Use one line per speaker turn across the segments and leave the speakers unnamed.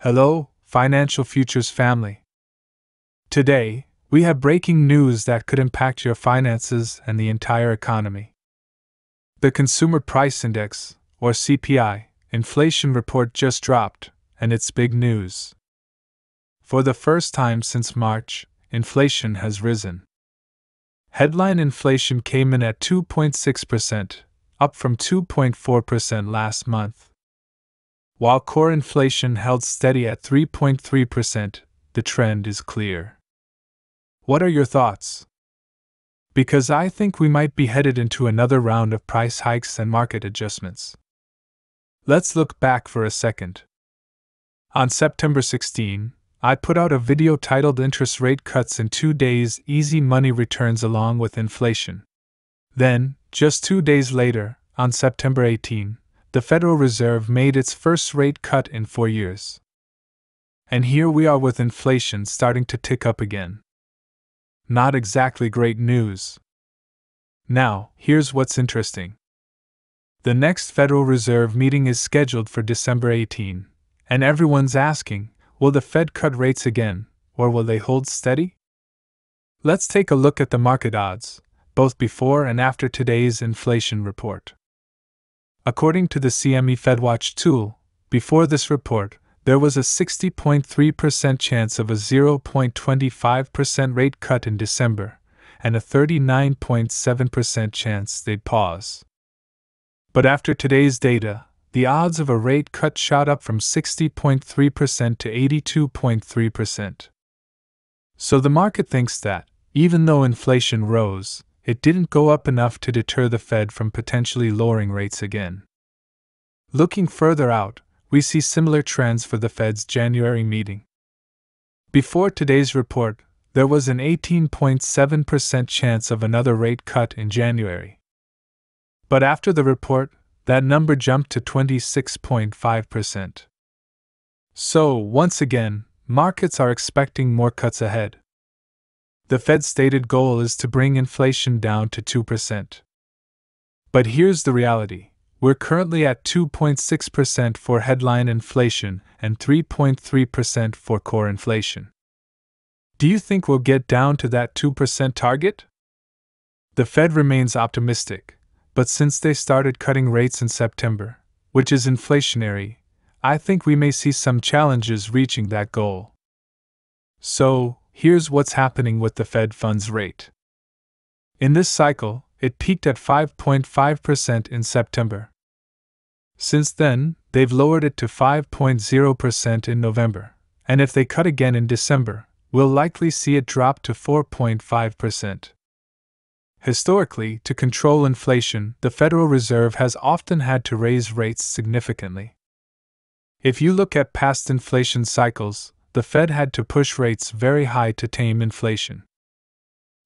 Hello, Financial Futures family. Today, we have breaking news that could impact your finances and the entire economy. The Consumer Price Index, or CPI, inflation report just dropped, and it's big news. For the first time since March, inflation has risen. Headline inflation came in at 2.6%, up from 2.4% last month. While core inflation held steady at 3.3%, the trend is clear. What are your thoughts? Because I think we might be headed into another round of price hikes and market adjustments. Let's look back for a second. On September 16, I put out a video titled Interest Rate Cuts in 2 Days, Easy Money Returns Along with Inflation. Then, just 2 days later, on September 18, the Federal Reserve made its first rate cut in 4 years. And here we are with inflation starting to tick up again. Not exactly great news. Now, here's what's interesting. The next Federal Reserve meeting is scheduled for December 18, and everyone's asking, will the Fed cut rates again, or will they hold steady? Let's take a look at the market odds, both before and after today's inflation report. According to the CME FedWatch tool, before this report, there was a 60.3% chance of a 0.25% rate cut in December, and a 39.7% chance they'd pause. But after today's data, the odds of a rate cut shot up from 60.3% to 82.3%. So the market thinks that, even though inflation rose, it didn't go up enough to deter the Fed from potentially lowering rates again. Looking further out, we see similar trends for the Fed's January meeting. Before today's report, there was an 18.7% chance of another rate cut in January. But after the report, that number jumped to 26.5%. So, once again, markets are expecting more cuts ahead. The Fed's stated goal is to bring inflation down to 2%. But here's the reality. We're currently at 2.6% for headline inflation and 3.3% for core inflation. Do you think we'll get down to that 2% target? The Fed remains optimistic, but since they started cutting rates in September, which is inflationary, I think we may see some challenges reaching that goal. So, here's what's happening with the Fed funds rate. In this cycle, it peaked at 5.5% in September. Since then, they've lowered it to 5.0% in November, and if they cut again in December, we'll likely see it drop to 4.5%. Historically, to control inflation, the Federal Reserve has often had to raise rates significantly. If you look at past inflation cycles, the Fed had to push rates very high to tame inflation.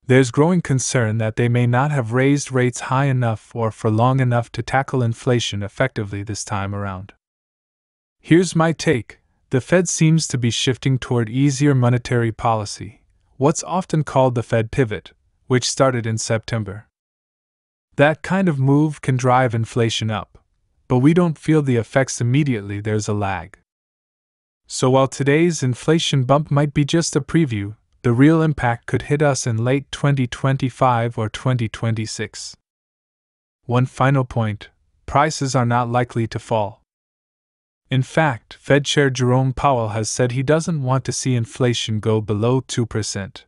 There's growing concern that they may not have raised rates high enough or for long enough to tackle inflation effectively this time around. Here's my take. The Fed seems to be shifting toward easier monetary policy, what's often called the Fed pivot, which started in September. That kind of move can drive inflation up, but we don't feel the effects immediately. There's a lag. So while today's inflation bump might be just a preview, the real impact could hit us in late 2025 or 2026. One final point: prices are not likely to fall. In fact, Fed Chair Jerome Powell has said he doesn't want to see inflation go below 2%.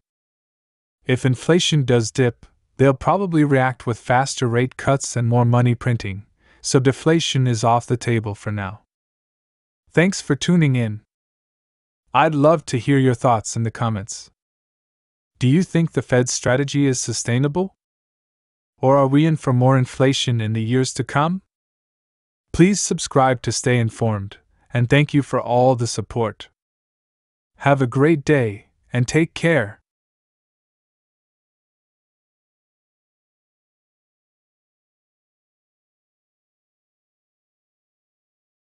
If inflation does dip, they'll probably react with faster rate cuts and more money printing, so deflation is off the table for now. Thanks for tuning in. I'd love to hear your thoughts in the comments. Do you think the Fed's strategy is sustainable? Or are we in for more inflation in the years to come? Please subscribe to stay informed, and thank you for all the support. Have a great day, and take care.